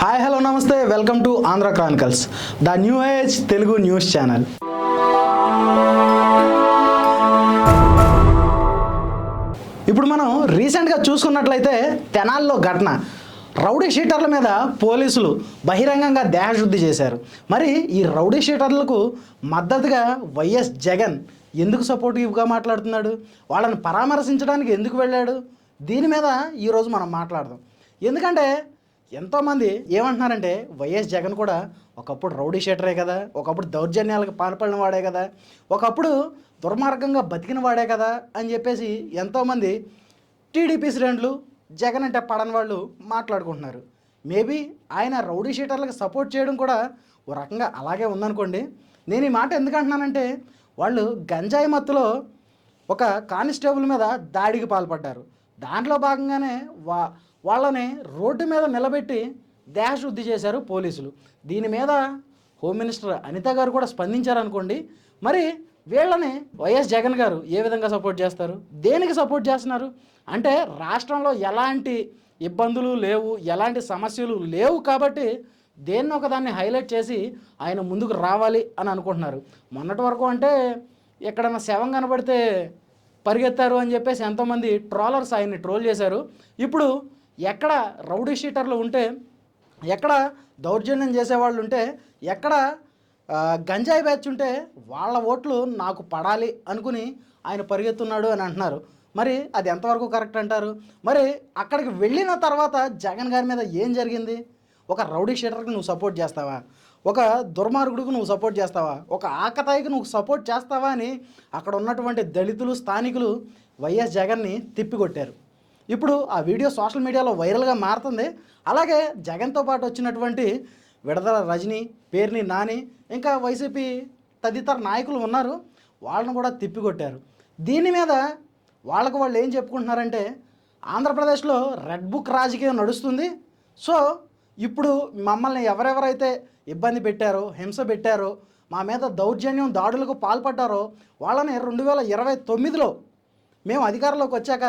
Hi hello నమస్తే welcome to Andhra Chronicles the new age Telugu news channel. ఇప్పుడు మనం రీసెంట్గా చూసుకున్నట్లయితే తెనాల్లో ఘటన, రౌడీ షీటర్ల మీద పోలీసులు బహిరంగంగా దేహశుద్ధి చేశారు. మరి ఈ రౌడీ షీటర్లకు మద్దతుగా వైఎస్ జగన్ ఎందుకు సపోర్టివ్గా మాట్లాడుతున్నాడు, వాళ్ళని పరామర్శించడానికి ఎందుకు వెళ్ళాడు, దీని మీద ఈరోజు మనం మాట్లాడదాం. ఎందుకంటే ఎంతోమంది ఏమంటున్నారంటే వైఎస్ జగన్ కూడా ఒకప్పుడు రౌడీ షీటరే కదా, ఒకప్పుడు దౌర్జన్యాలకు పాల్పడిన వాడే కదా, ఒకప్పుడు దుర్మార్గంగా బతికిన వాడే కదా అని చెప్పేసి ఎంతోమంది టీడీపీ శ్రేణులు జగన్ అంటే పడని వాళ్ళు మాట్లాడుకుంటున్నారు. మేబీ ఆయన రౌడీ షీటర్లకు సపోర్ట్ చేయడం కూడా ఓ రకంగా అలాగే ఉందనుకోండి. నేను ఈ మాట ఎందుకు అంటున్నానంటే, వాళ్ళు గంజాయి మత్తులో ఒక కానిస్టేబుల్ మీద దాడికి పాల్పడ్డారు. దాంట్లో భాగంగానే వాళ్ళని రోడ్డు మీద నిలబెట్టి దేహశుద్ధి చేశారు పోలీసులు. దీని మీద హోమ్ మినిస్టర్ అనిత గారు కూడా స్పందించారనుకోండి. మరి వీళ్ళని వైఎస్ జగన్ గారు ఏ విధంగా సపోర్ట్ చేస్తారు, దేనికి సపోర్ట్ చేస్తున్నారు అంటే, రాష్ట్రంలో ఎలాంటి ఇబ్బందులు లేవు, ఎలాంటి సమస్యలు లేవు కాబట్టి దేన్ని ఒకదాన్ని హైలైట్ చేసి ఆయన ముందుకు రావాలి అని అనుకుంటున్నారు. మొన్నటి వరకు అంటే ఎక్కడన్నా శవం కనబడితే పరిగెత్తారు అని చెప్పేసి ఎంతోమంది ట్రోలర్స్ ఆయన్ని ట్రోల్ చేశారు. ఇప్పుడు ఎక్కడ రౌడీ షీటర్లు ఉంటే, ఎక్కడ దౌర్జన్యం చేసేవాళ్ళు ఉంటే, ఎక్కడ గంజాయి బ్యాచ్ ఉంటే వాళ్ళ ఓట్లు నాకు పడాలి అనుకుని ఆయన పరిగెత్తున్నాడు అని అంటున్నారు. మరి అది ఎంతవరకు కరెక్ట్ అంటారు? మరి అక్కడికి వెళ్ళిన తర్వాత జగన్ గారి మీద ఏం జరిగింది? ఒక రౌడీ షీటర్కి నువ్వు సపోర్ట్ చేస్తావా, ఒక దుర్మార్గుడికి నువ్వు సపోర్ట్ చేస్తావా, ఒక ఆకతాయికి నువ్వు సపోర్ట్ చేస్తావా అని అక్కడ ఉన్నటువంటి దళితులు, స్థానికులు వైఎస్ జగన్ని తిప్పికొట్టారు. ఇప్పుడు ఆ వీడియో సోషల్ మీడియాలో వైరల్గా మారుతుంది. అలాగే జగన్తో పాటు వచ్చినటువంటి విడదల రజనీ, పేర్ని నాని, ఇంకా వైసీపీ తదితర నాయకులు ఉన్నారు, వాళ్ళని కూడా తిప్పికొట్టారు. దీని మీద వాళ్ళు ఏం చెప్పుకుంటున్నారంటే, ఆంధ్రప్రదేశ్లో రెడ్ బుక్ రాజకీయం నడుస్తుంది. సో ఇప్పుడు మమ్మల్ని ఎవరెవరైతే ఇబ్బంది పెట్టారో, హింస పెట్టారో, మా మీద దౌర్జన్యం దాడులకు పాల్పడ్డారో వాళ్ళని 2029లో మేము అధికారంలోకి వచ్చాక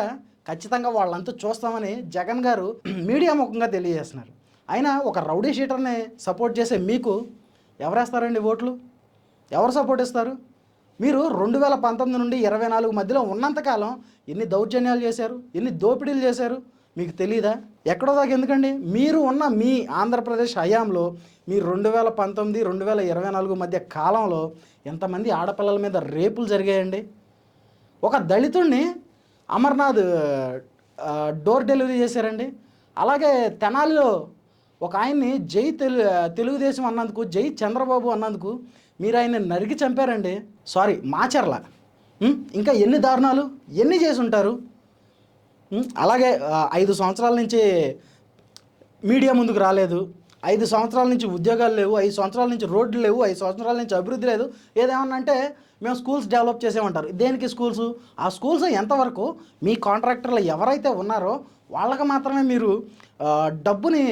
ఖచ్చితంగా వాళ్ళంతా చూస్తామని జగన్ గారు మీడియా ముఖంగా తెలియజేస్తున్నారు. అయినా ఒక రౌడీ షీటర్ని సపోర్ట్ చేసే మీకు ఎవరేస్తారండి ఓట్లు? ఎవరు సపోర్ట్ ఇస్తారు? మీరు 2019 నుండి 24 మధ్యలో ఉన్నంతకాలం ఎన్ని దౌర్జన్యాలు చేశారు, ఎన్ని దోపిడీలు చేశారు మీకు తెలీదా? ఎక్కడో దాకా ఎందుకండి, మీరు ఉన్న మీ ఆంధ్రప్రదేశ్ హయాంలో మీ 2019, 2024 మధ్య కాలంలో ఎంతమంది ఆడపిల్లల మీద రేపులు జరిగాయండి? ఒక దళితుడిని అమర్నాథ్ డోర్ డెలివరీ చేశారండి. అలాగే తెనాలిలో ఒక ఆయన్ని జై తెలుగుదేశం అన్నందుకు, జై చంద్రబాబు అన్నందుకు మీరు ఆయన్ని నరికి చంపారండి. సారీ, మాచర్ల. ఇంకా ఎన్ని దారుణాలు, ఎన్ని చేసి ఉంటారు? అలాగే 5 సంవత్సరాల నుంచి మీడియా ముందుకు రాలేదు, 5 సంవత్సరాల నుంచి ఉద్యోగాలు లేవు, 5 సంవత్సరాల నుంచి రోడ్లు లేవు, 5 సంవత్సరాల నుంచి అభివృద్ధి లేదు. ఏదేమన్నా అంటే మేము స్కూల్స్ డెవలప్ చేసేమంటారు. దేనికి స్కూల్స్? ఆ స్కూల్స్ ఎంతవరకు మీ కాంట్రాక్టర్లు ఎవరైతే ఉన్నారో వాళ్ళకి మాత్రమే మీరు డబ్బుని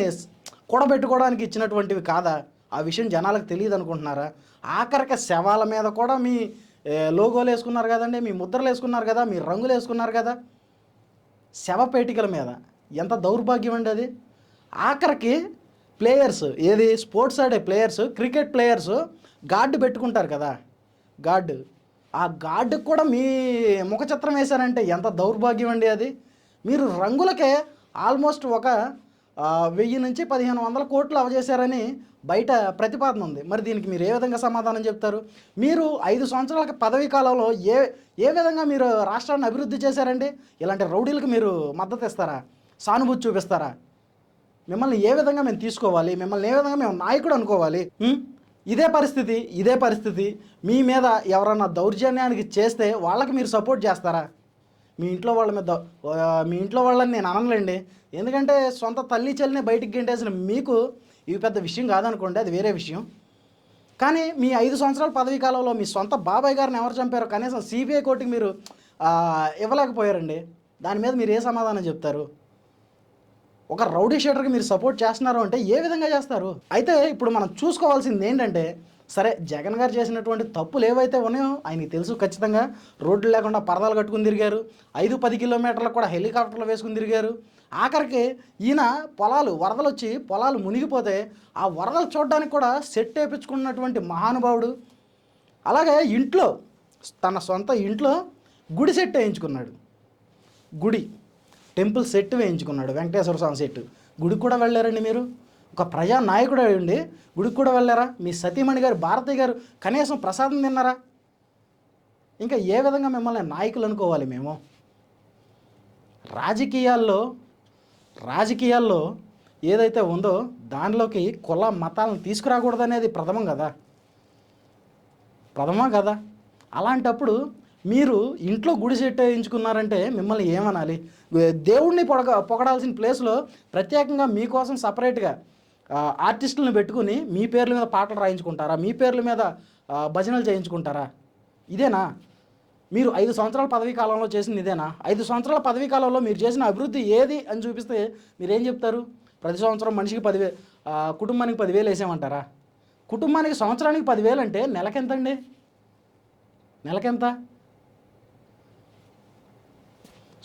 కూడబెట్టుకోవడానికి ఇచ్చినటువంటివి కాదా? ఆ విషయం జనాలకు తెలియదు అనుకుంటున్నారా? ఆఖరికి శవాల మీద కూడా మీ లోగోలు వేసుకున్నారు కదండి, మీ ముద్రలు వేసుకున్నారు కదా, మీ రంగులు వేసుకున్నారు కదా శవపేటికల మీద. ఎంత దౌర్భాగ్యం అండి అది! ఆఖరికి ప్లేయర్స్, ఏది స్పోర్ట్స్ ఆడే ప్లేయర్స్, క్రికెట్ ప్లేయర్స్ గార్డు పెట్టుకుంటారు కదా, గార్డు, ఆ గార్డుకు కూడా మీ ముఖ చిత్రం వేశారంటే ఎంత దౌర్భాగ్యం అండి అది! మీరు రంగులకే ఆల్మోస్ట్ ఒక 1000 నుంచి 1500 కోట్లు అవజేశారని బయట ప్రతిపాదన ఉంది. మరి దీనికి మీరు ఏ విధంగా సమాధానం చెప్తారు? మీరు 5 సంవత్సరాల పదవీ కాలంలో ఏ విధంగా మీరు రాష్ట్రాన్ని అభివృద్ధి చేశారండి? ఇలాంటి రౌడీలకు మీరు మద్దతు ఇస్తారా, సానుభూతి చూపిస్తారా? మిమ్మల్ని ఏ విధంగా మేము తీసుకోవాలి, మిమ్మల్ని ఏ విధంగా మేము నాయకుడు అనుకోవాలి? ఇదే పరిస్థితి మీ మీద ఎవరన్నా దౌర్జన్యానికి చేస్తే వాళ్ళకి మీరు సపోర్ట్ చేస్తారా? మీ ఇంట్లో వాళ్ళ మీద, మీ ఇంట్లో వాళ్ళని నేను అనలేండి, ఎందుకంటే సొంత తల్లి చెల్లిని బయటికి గెంటేసిన మీకు ఇవి పెద్ద విషయం కాదనుకోండి, అది వేరే విషయం. కానీ మీ 5 సంవత్సరాల పదవీ కాలంలో మీ సొంత బాబాయ్ గారిని ఎవరు చంపారో కనీసం సిబిఐ కోర్టుకి మీరు ఇవ్వలేకపోయారండి. దాని మీద మీరు ఏ సమాధానం చెప్తారు? ఒక రౌడీ షీటర్కి మీరు సపోర్ట్ చేస్తున్నారు అంటే ఏ విధంగా చేస్తారు? అయితే ఇప్పుడు మనం చూసుకోవాల్సింది ఏంటంటే, సరే జగన్ గారు చేసినటువంటి తప్పులు ఏవైతే ఉన్నాయో ఆయనకి తెలుసు. ఖచ్చితంగా రోడ్లు లేకుండా పరదాలు కట్టుకుని తిరిగారు, 5-10 కిలోమీటర్లకు కూడా హెలికాప్టర్లు వేసుకుని తిరిగారు. ఆఖరికి ఈయన వరదలు వచ్చి పొలాలు మునిగిపోతే ఆ వరదలు చూడడానికి కూడా సెట్ వేయించుకున్నటువంటి మహానుభావుడు. అలాగే ఇంట్లో తన సొంత ఇంట్లో గుడి సెట్ వేయించుకున్నాడు. గుడి టెంపుల్ సెట్ వేయించుకున్నాడు, వెంకటేశ్వర స్వామి సెట్. గుడికి కూడా వెళ్ళారండి మీరు? ఒక ప్రజా నాయకుడు అయ్యండి, గుడికి కూడా వెళ్ళారా? మీ సతీమణి గారు భారతి గారు కనీసం ప్రసాదం తిన్నారా? ఇంకా ఏ విధంగా మిమ్మల్ని నాయకులు అనుకోవాలి మేము? రాజకీయాల్లో ఏదైతే ఉందో దానిలోకి కుల మతాలను తీసుకురాకూడదనేది ప్రథమం కదా. అలాంటప్పుడు మీరు ఇంట్లో గుడి సెట్ వేయించుకున్నారంటే మిమ్మల్ని ఏమనాలి? దేవుడిని పొగడాల్సిన ప్లేస్లో ప్రత్యేకంగా మీకోసం సపరేట్గా ఆర్టిస్టులను పెట్టుకుని మీ పేర్ల మీద పాటలు రాయించుకుంటారా? మీ పేర్ల మీద భజనలు చేయించుకుంటారా? ఇదేనా మీరు 5 సంవత్సరాల పదవీ కాలంలో చేసింది? ఇదేనా 5 సంవత్సరాల పదవీ కాలంలో మీరు చేసిన అభివృద్ధి ఏది అని చూపిస్తే మీరేం చెప్తారు? ప్రతి సంవత్సరం మనిషికి 10,000, కుటుంబానికి 10,000 వేసామంటారా? కుటుంబానికి సంవత్సరానికి 10,000 అంటే నెలకెంతండి? నెలకెంత?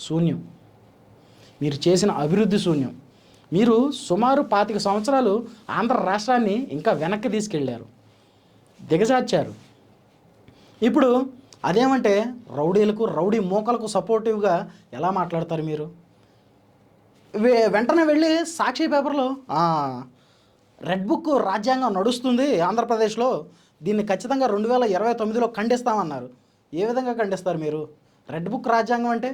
శూన్యం. మీరు చేసిన అభివృద్ధి శూన్యం. మీరు సుమారు 25 సంవత్సరాలు ఆంధ్ర రాష్ట్రాన్ని ఇంకా వెనక్కి తీసుకెళ్ళారు, దిగజార్చారు. ఇప్పుడు అదేమంటే రౌడీలకు, రౌడీ మోకలకు సపోర్టివ్గా ఎలా మాట్లాడతారు మీరు? వెంటనే వెళ్ళి సాక్షి పేపర్లో రెడ్ బుక్ రాజ్యాంగం నడుస్తుంది ఆంధ్రప్రదేశ్లో, దీన్ని ఖచ్చితంగా 2029లో ఖండిస్తామన్నారు. ఏ విధంగా ఖండిస్తారు మీరు? రెడ్ బుక్ రాజ్యాంగం అంటే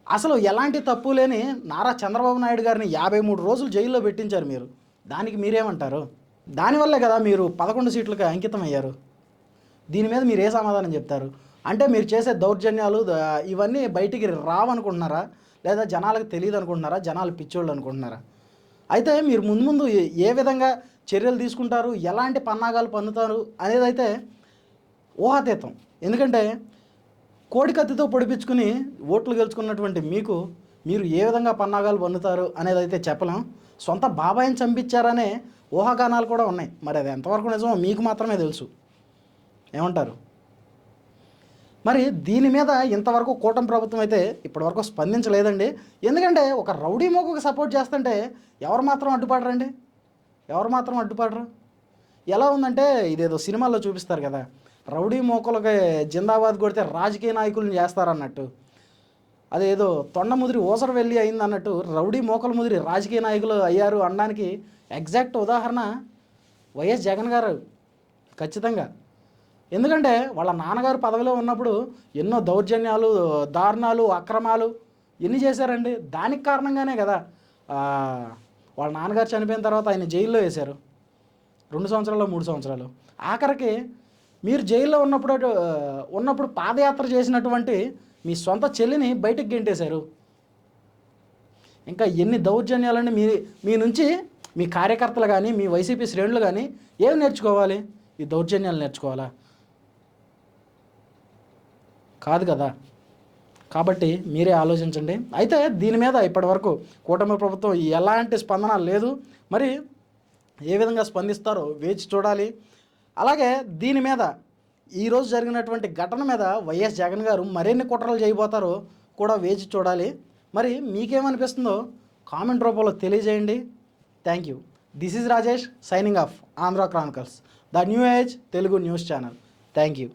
అసలు ఎలాంటి తప్పు లేని నారా చంద్రబాబు నాయుడు గారిని 53 రోజులు జైల్లో పెట్టించారు మీరు. దానికి మీరేమంటారు? దానివల్లే కదా మీరు 11 సీట్లకు అంకితం అయ్యారు. దీని మీద మీరు ఏ సమాధానం చెప్తారు? అంటే మీరు చేసే దౌర్జన్యాలు ఇవన్నీ బయటికి రావనుకుంటున్నారా? లేదా జనాలకు తెలియదు అనుకుంటున్నారా? జనాలు పిచ్చోళ్ళు అనుకుంటున్నారా? అయితే మీరు ముందు ఏ విధంగా చర్యలు తీసుకుంటారు, ఎలాంటి పన్నాగాలు పన్నుతారు అనేది అయితే ఊహాతీతం. ఎందుకంటే కోడికత్తితో పొడిపించుకుని ఓట్లు గెలుచుకున్నటువంటి మీరు ఏ విధంగా పన్నాగాలు పన్నుతారు అనేది అయితే చెప్పలేం. సొంత బాబాయిని చంపించారనే ఊహాగానాలు కూడా ఉన్నాయి. మరి అది ఎంతవరకు నిజమో మీకు మాత్రమే తెలుసు. ఏమంటారు? మరి దీని మీద ఇంతవరకు కూటమి ప్రభుత్వం అయితే ఇప్పటివరకు స్పందించలేదండి. ఎందుకంటే ఒక రౌడీ మోకకు సపోర్ట్ చేస్తుంటే ఎవరు మాత్రం అడ్డుపడరు? ఎలా ఉందంటే ఇదేదో సినిమాల్లో చూపిస్తారు కదా, రౌడీ మోకలకి జిందాబాద్ కొడితే రాజకీయ నాయకులను చేస్తారన్నట్టు. అదేదో తొండ ముదిరి ఓసర వెళ్ళి అయింది అన్నట్టు రౌడీ మోకల ముదిరి రాజకీయ నాయకులు అయ్యారు అనడానికి ఎగ్జాక్ట్ ఉదాహరణ వైఎస్ జగన్ గారు ఖచ్చితంగా. ఎందుకంటే వాళ్ళ నాన్నగారు పదవిలో ఉన్నప్పుడు ఎన్నో దౌర్జన్యాలు, దారుణాలు, అక్రమాలు ఎన్ని చేశారండి. దానికి కారణంగానే కదా వాళ్ళ నాన్నగారు చనిపోయిన తర్వాత ఆయన జైల్లో వేశారు 2 సంవత్సరాలు 3 సంవత్సరాలు. ఆఖరికి మీరు జైల్లో ఉన్నప్పుడు పాదయాత్ర చేసినటువంటి మీ సొంత చెల్లిని బయటకు గెంటేశారు. ఇంకా ఎన్ని దౌర్జన్యాలని మీ నుంచి మీ కార్యకర్తలు కానీ, మీ వైసీపీ శ్రేణులు కానీ ఏం నేర్చుకోవాలి? ఈ దౌర్జన్యాలు నేర్చుకోవాలా? కాదు కదా. కాబట్టి మీరే ఆలోచించండి. అయితే దీని మీద ఇప్పటివరకు కూటమి ప్రభుత్వం ఎలాంటి స్పందన లేదు. మరి ఏ విధంగా స్పందిస్తారో వేచి చూడాలి. అలాగే దీని మీద ఈరోజు జరిగినటువంటి ఘటన మీద వైఎస్ జగన్ గారు మరిన్ని కుట్రలు చేయబోతారో కూడా వేచి చూడాలి. మరి మీకేమనిపిస్తుందో కామెంట్ రూపంలో తెలియజేయండి. Thank you. This is Rajesh signing off Andhra Chronicles, the new age Telugu news channel. Thank you.